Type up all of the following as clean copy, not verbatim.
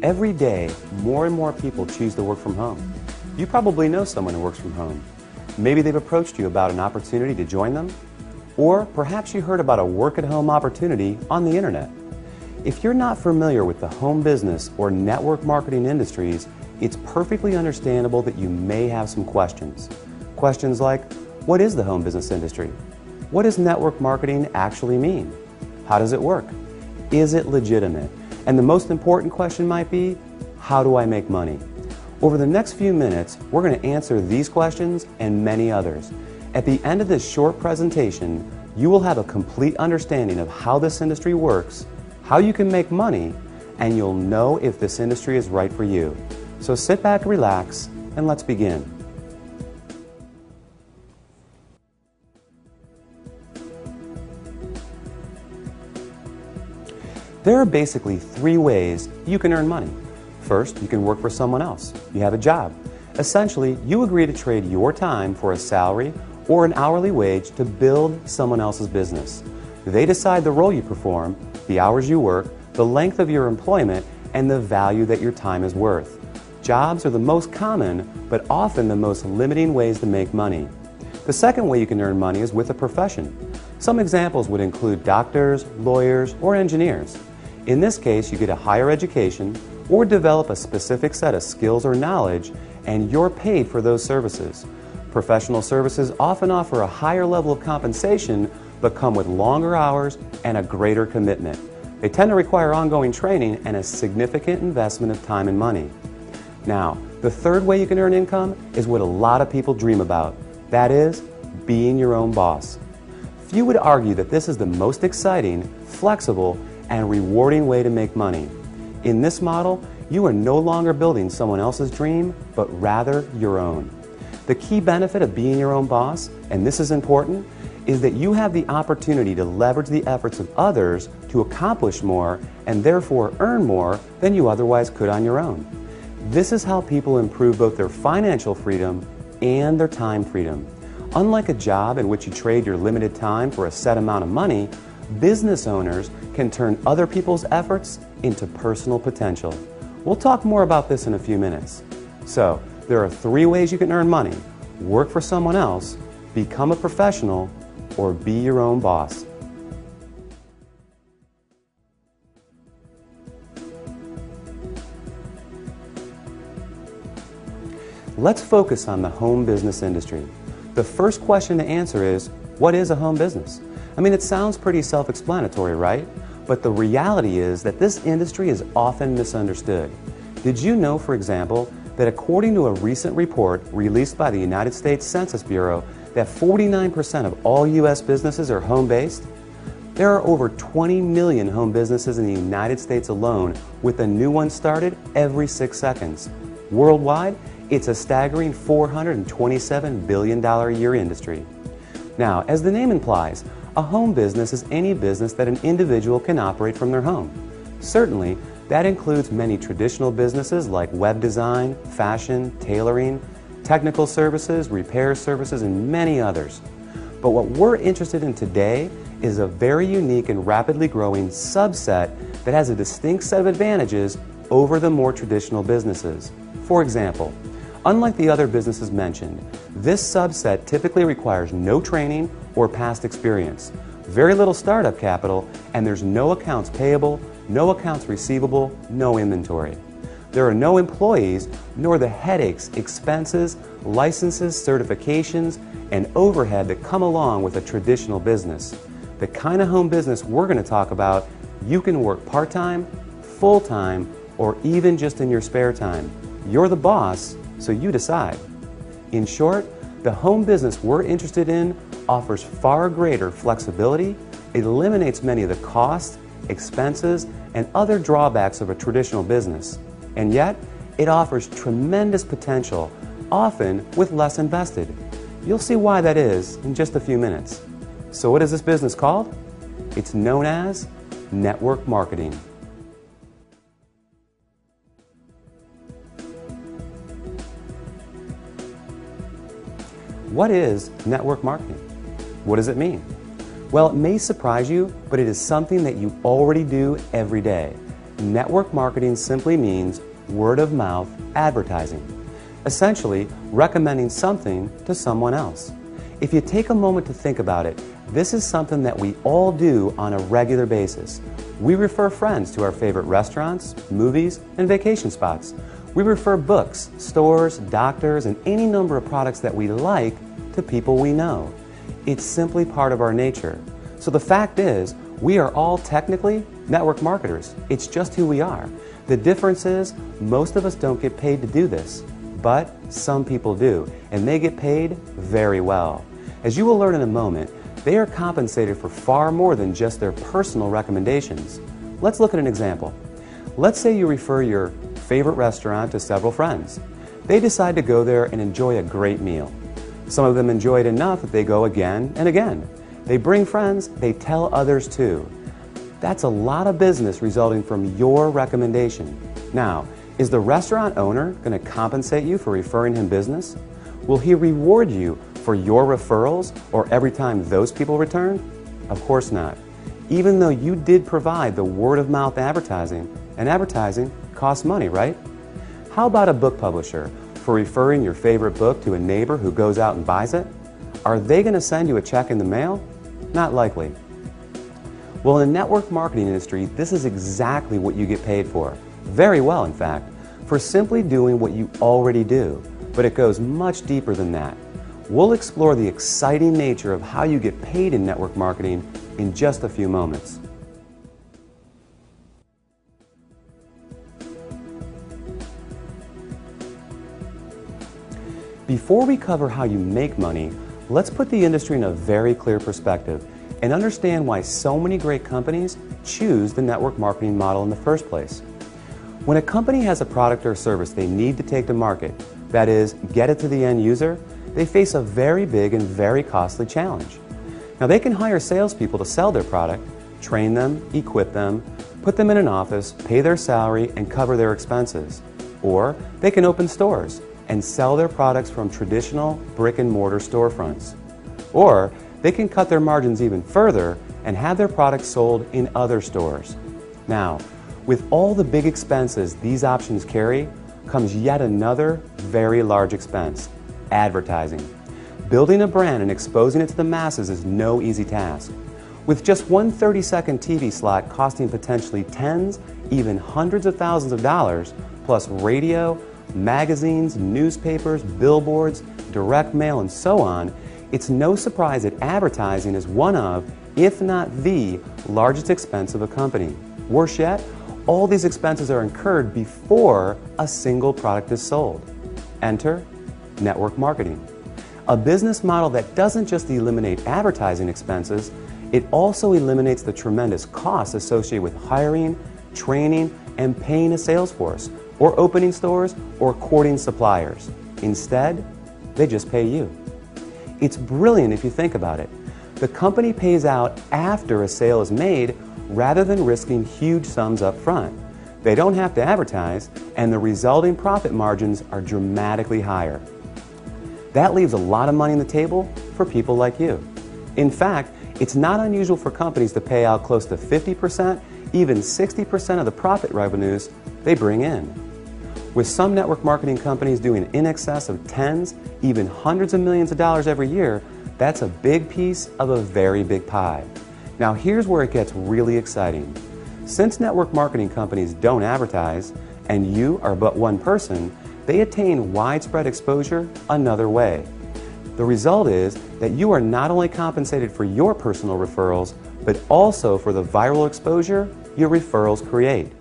Every day, more and more people choose to work from home. You probably know someone who works from home. Maybe they've approached you about an opportunity to join them, or perhaps you heard about a work-at-home opportunity on the internet. If you're not familiar with the home business or network marketing industries, it's perfectly understandable that you may have some questions. Questions like, what is the home business industry? What does network marketing actually mean? How does it work? Is it legitimate? And the most important question might be, how do I make money? Over the next few minutes, we're going to answer these questions and many others. At the end of this short presentation, you will have a complete understanding of how this industry works, how you can make money, and you'll know if this industry is right for you. So sit back, relax, and let's begin. There are basically three ways you can earn money. First, you can work for someone else. You have a job. Essentially, you agree to trade your time for a salary or an hourly wage to build someone else's business. They decide the role you perform, the hours you work, the length of your employment, and the value that your time is worth. Jobs are the most common, but often the most limiting ways to make money. The second way you can earn money is with a profession. Some examples would include doctors, lawyers, or engineers. In this case, you get a higher education or develop a specific set of skills or knowledge, and you're paid for those services. Professional services often offer a higher level of compensation, but come with longer hours and a greater commitment. They tend to require ongoing training and a significant investment of time and money. Now, the third way you can earn income is what a lot of people dream about. That is, being your own boss. Few would argue that this is the most exciting, flexible, and rewarding way to make money. In this model, you are no longer building someone else's dream, but rather your own. The key benefit of being your own boss, and this is important, is that you have the opportunity to leverage the efforts of others to accomplish more and therefore earn more than you otherwise could on your own. This is how people improve both their financial freedom and their time freedom. Unlike a job in which you trade your limited time for a set amount of money, business owners can turn other people's efforts into personal potential. We'll talk more about this in a few minutes. So, there are three ways you can earn money: work for someone else, become a professional, or be your own boss. Let's focus on the home business industry. The first question to answer is, what is a home business? I mean, it sounds pretty self-explanatory, right? But the reality is that this industry is often misunderstood. Did you know, for example, that according to a recent report released by the United States Census Bureau, that 49% of all U.S. businesses are home-based? There are over 20 million home businesses in the United States alone, with a new one started every 6 seconds. Worldwide, it's a staggering $427 billion a year industry. Now, as the name implies, a home business is any business that an individual can operate from their home. Certainly, that includes many traditional businesses like web design, fashion, tailoring, technical services, repair services, and many others. But what we're interested in today is a very unique and rapidly growing subset that has a distinct set of advantages over the more traditional businesses. For example, unlike the other businesses mentioned, this subset typically requires no training or past experience, very little startup capital, and there's no accounts payable, no accounts receivable, no inventory. There are no employees, nor the headaches, expenses, licenses, certifications, and overhead that come along with a traditional business. The kind of home business we're going to talk about, you can work part-time, full-time, or even just in your spare time. You're the boss, so you decide. In short, the home business we're interested in offers far greater flexibility, eliminates many of the costs, expenses, and other drawbacks of a traditional business. And yet, it offers tremendous potential, often with less invested. You'll see why that is in just a few minutes. So what is this business called? It's known as network marketing. What is network marketing? What does it mean? Well, it may surprise you, but it is something that you already do every day. network marketing simply means word-of-mouth advertising, essentially recommending something to someone else. If you take a moment to think about it, this is something that we all do on a regular basis. We refer friends to our favorite restaurants, movies, and vacation spots. We refer books, stores, doctors, and any number of products that we like to people we know. It's simply part of our nature. So the fact is, we are all technically network marketers. It's just who we are. The difference is, most of us don't get paid to do this, but some people do, and they get paid very well. As you will learn in a moment, they are compensated for far more than just their personal recommendations. Let's look at an example. Let's say you refer your favorite restaurant to several friends. They decide to go there and enjoy a great meal. Some of them enjoy it enough that they go again and again. They bring friends, they tell others too. That's a lot of business resulting from your recommendation. Now, is the restaurant owner going to compensate you for referring him business? Will he reward you for your referrals or every time those people return? Of course not. Even though you did provide the word-of-mouth advertising, and advertising costs money, right? How about a book publisher for referring your favorite book to a neighbor who goes out and buys it? Are they going to send you a check in the mail? Not likely. Well, in the network marketing industry, this is exactly what you get paid for. Very well, in fact, for simply doing what you already do. But it goes much deeper than that. We'll explore the exciting nature of how you get paid in network marketing in just a few moments. Before we cover how you make money, let's put the industry in a very clear perspective and understand why so many great companies choose the network marketing model in the first place. When a company has a product or service they need to take to market, that is, get it to the end user, they face a very big and very costly challenge. Now, they can hire salespeople to sell their product, train them, equip them, put them in an office, pay their salary, and cover their expenses. Or they can open stores and sell their products from traditional brick-and-mortar storefronts. Or they can cut their margins even further and have their products sold in other stores. Now, with all the big expenses these options carry, comes yet another very large expense: advertising. Building a brand and exposing it to the masses is no easy task. With just one 30-second TV slot costing potentially tens, even hundreds of thousands of dollars, plus radio, magazines, newspapers, billboards, direct mail, and so on, it's no surprise that advertising is one of, if not the, largest expense of a company. Worse yet, all these expenses are incurred before a single product is sold. Enter network marketing. A business model that doesn't just eliminate advertising expenses, it also eliminates the tremendous costs associated with hiring, training, and paying a sales force, or opening stores, or courting suppliers. Instead, they just pay you. It's brilliant if you think about it. The company pays out after a sale is made rather than risking huge sums up front. They don't have to advertise, and the resulting profit margins are dramatically higher. That leaves a lot of money on the table for people like you. In fact, it's not unusual for companies to pay out close to 50%, even 60% of the profit revenues they bring in. With some network marketing companies doing in excess of tens, even hundreds of millions of dollars every year, that's a big piece of a very big pie. Now here's where it gets really exciting. Since network marketing companies don't advertise, and you are but one person, they attain widespread exposure another way. The result is that you are not only compensated for your personal referrals, but also for the viral exposure your referrals create.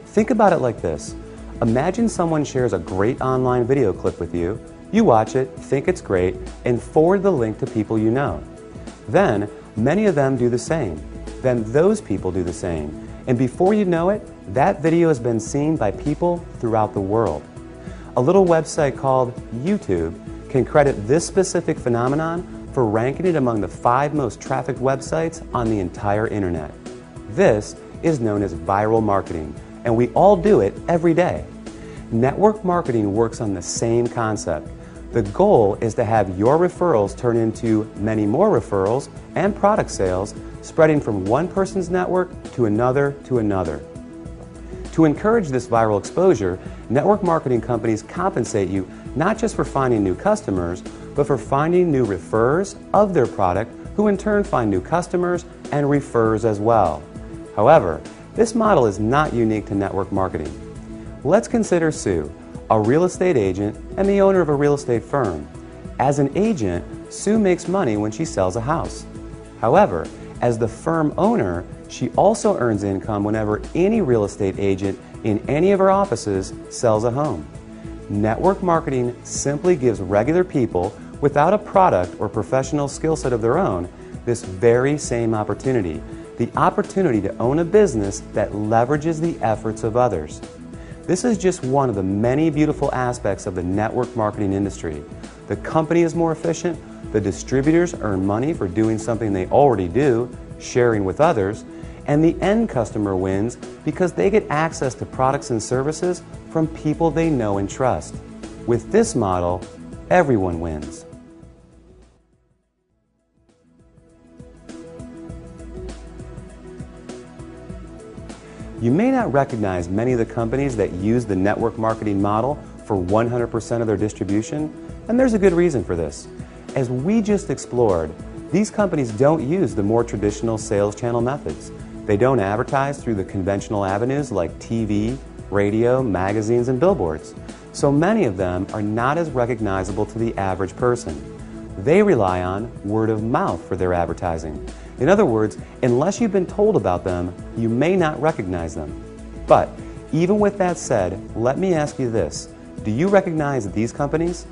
Think about it like this. Imagine someone shares a great online video clip with you, you watch it, think it's great, and forward the link to people you know. Then, many of them do the same. Then those people do the same. And before you know it, that video has been seen by people throughout the world. A little website called YouTube can credit this specific phenomenon for ranking it among the 5 most trafficked websites on the entire internet. This is known as viral marketing, and we all do it every day. Network marketing works on the same concept. The goal is to have your referrals turn into many more referrals and product sales, spreading from one person's network to another to another. To encourage this viral exposure, network marketing companies compensate you not just for finding new customers, but for finding new referrers of their product, who in turn find new customers and referrers as well. However, this model is not unique to network marketing. Let's consider Sue, a real estate agent and the owner of a real estate firm. As an agent, Sue makes money when she sells a house. However, as the firm owner, she also earns income whenever any real estate agent in any of her offices sells a home. Network marketing simply gives regular people without a product or professional skill set of their own this very same opportunity, the opportunity to own a business that leverages the efforts of others. This is just one of the many beautiful aspects of the network marketing industry. The company is more efficient, the distributors earn money for doing something they already do, sharing with others, and the end customer wins because they get access to products and services from people they know and trust. With this model, everyone wins. You may not recognize many of the companies that use the network marketing model for 100% of their distribution, and there's a good reason for this. As we just explored, these companies don't use the more traditional sales channel methods. They don't advertise through the conventional avenues like TV, radio, magazines, and billboards. So many of them are not as recognizable to the average person. They rely on word of mouth for their advertising. In other words, unless you've been told about them, you may not recognize them. But even with that said, let me ask you this. Do you recognize these companies?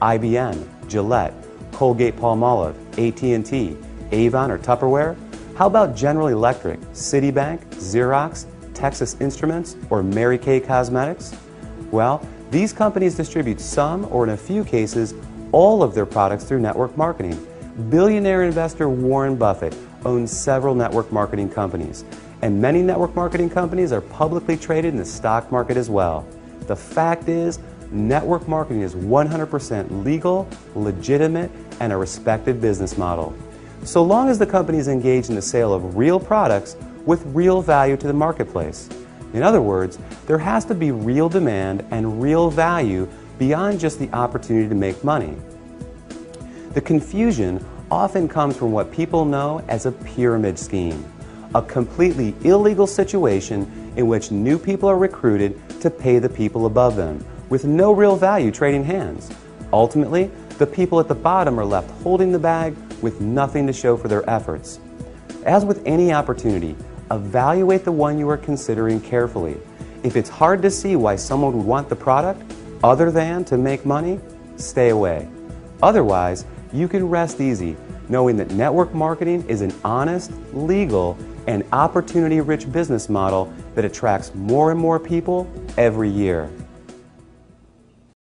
IBM, Gillette, Colgate-Palmolive, AT&T, Avon, or Tupperware? How about General Electric, Citibank, Xerox, Texas Instruments, or Mary Kay Cosmetics? Well, these companies distribute some, or in a few cases, all of their products through network marketing. Billionaire investor Warren Buffett owns several network marketing companies, and many network marketing companies are publicly traded in the stock market as well. The fact is, network marketing is 100% legal, legitimate, and a respected business model. So long as the company is engaged in the sale of real products with real value to the marketplace. In other words, there has to be real demand and real value beyond just the opportunity to make money. The confusion often comes from what people know as a pyramid scheme, a completely illegal situation in which new people are recruited to pay the people above them, with no real value trading hands. Ultimately, the people at the bottom are left holding the bag with nothing to show for their efforts. As with any opportunity, evaluate the one you are considering carefully. If it's hard to see why someone would want the product other than to make money, stay away. Otherwise, you can rest easy knowing that network marketing is an honest, legal, and opportunity-rich business model that attracts more and more people every year.